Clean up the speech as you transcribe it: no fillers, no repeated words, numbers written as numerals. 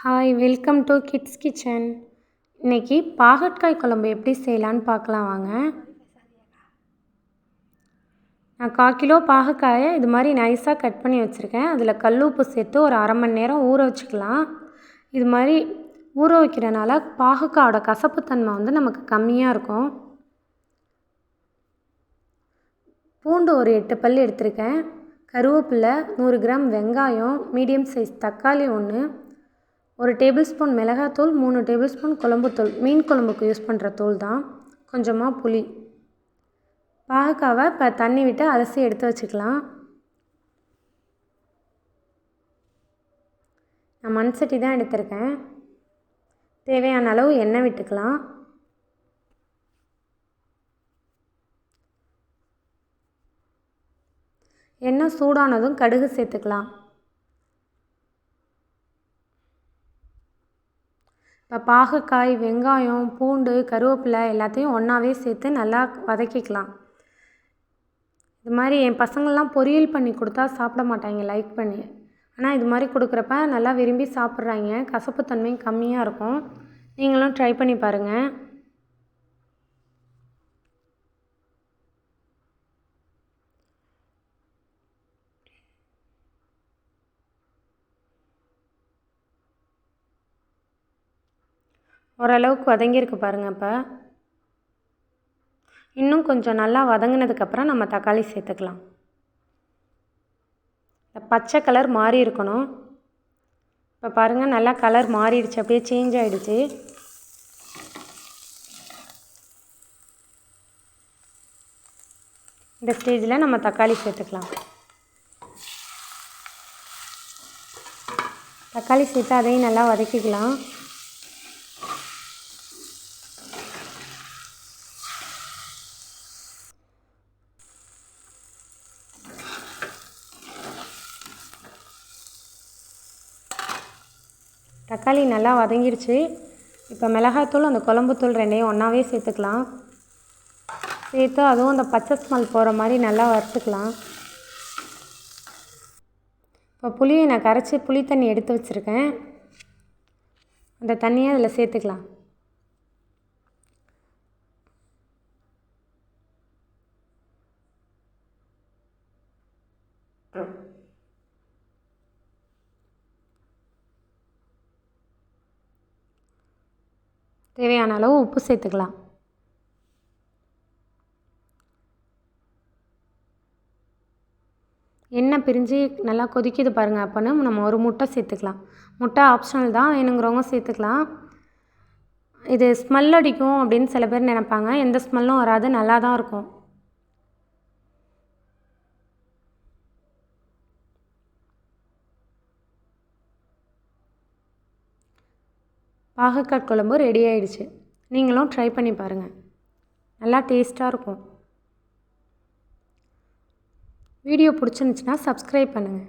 Hi, welcome to kids kitchen. இன்றைக்கி பாகற்காய் குழம்பு எப்படி செய்யலான்னு பார்க்கலாம் வாங்க. நான் 1/4 கிலோ பாகற்காயை இது மாதிரி நைஸாக கட் பண்ணி வச்சுருக்கேன். அதில் கல் உப்பு சேர்த்து ஒரு அரை மணி நேரம் ஊற வச்சுக்கலாம். இது மாதிரி ஊற வைக்கிறனால பாகற்காயோட கசப்புத்தன்மை நமக்கு கம்மியாக இருக்கும். பூண்டு ஒரு 8 பல் எடுத்திருக்கேன். கருவேப்பிலை, 100 கிராம் வெங்காயம், மீடியம் சைஸ் தக்காளி 1, 1 டேபிள் ஸ்பூன் மிளகாத்தூள், 3 டேபிள் ஸ்பூன் குழம்புத்தூள், மீன் குழம்புக்கு யூஸ் பண்ணுற தூள் தான், கொஞ்சமாக புளி. பாகற்காவை இப்போ தண்ணி விட்டு அலசி எடுத்து வச்சுக்கலாம். நான் மண் சட்டி தான் எடுத்திருக்கேன். தேவையான அளவு எண்ணெய் விட்டுக்கலாம். எண்ணெய் சூடானதும் கடுகு சேர்த்துக்கலாம். இப்போ பாகற்காய், வெங்காயம், பூண்டு, கருவேப்பிலை எல்லாத்தையும் ஒன்றாவே சேர்த்து நல்லா வதக்கிக்கலாம். இது மாதிரி என் பசங்கள்லாம் பொரியல் பண்ணி கொடுத்தா சாப்பிட மாட்டாங்க லைக் பண்ணி. ஆனால் இது மாதிரி கொடுக்குறப்ப நல்லா விரும்பி சாப்பிட்றாங்க. கசப்புத்தன்மையும் கம்மியாக இருக்கும். நீங்களும் ட்ரை பண்ணி பாருங்கள். ஓரளவுக்கு வதங்கியிருக்கு பாருங்கள். இப்போ இன்னும் கொஞ்சம் நல்லா வதங்கினதுக்கப்புறம் நம்ம தக்காளி சேர்த்துக்கலாம். பச்சை கலர் மாறி இருக்கணும். இப்போ பாருங்கள், நல்லா கலர் மாறிடுச்சு, அப்படியே சேஞ்ச் ஆகிடுச்சு. இந்த ஸ்டேஜில் நம்ம தக்காளி சேர்த்துக்கலாம். தக்காளி சேர்த்து அதையும் நல்லா வதக்கிக்கலாம். தக்காளி நல்லா வதங்கிடுச்சு. இப்போ மிளகாய்த்தூள், அந்த குழம்புத்தூள் ரெண்டையும் ஒன்றாவே சேர்த்துக்கலாம். சேர்த்து அதுவும் அந்த பச்சை ஸ்மெல் போகிற மாதிரி நல்லா வறுத்துக்கலாம். இப்போ புளியை நான் கரைச்சி புளி தண்ணி எடுத்து வச்சுருக்கேன். அந்த தண்ணியை அதில் சேர்த்துக்கலாம். தேவையான அளவு உப்பு சேர்த்துக்கலாம். எண்ணெய் பிரிஞ்சு நல்லா கொதிக்குது பாருங்கள். அப்போனா நம்ம ஒரு முட்டை சேர்த்துக்கலாம். முட்டை ஆப்ஷனல் தான், வேணுங்கிறவங்க சேர்த்துக்கலாம். இது ஸ்மெல் அடிக்கும் அப்படின்னு சில பேர் நினைப்பாங்க. எந்த ஸ்மெல்லும் வராது, நல்லா தான் இருக்கும். பாகற்காய் குழம்பு ரெடி ஆகிடுச்சு. நீங்களும் ட்ரை பண்ணி பாருங்கள். நல்லா டேஸ்ட்டாக இருக்கும். வீடியோ பிடிச்சிருந்துச்சுன்னா சப்ஸ்கிரைப் பண்ணுங்கள்.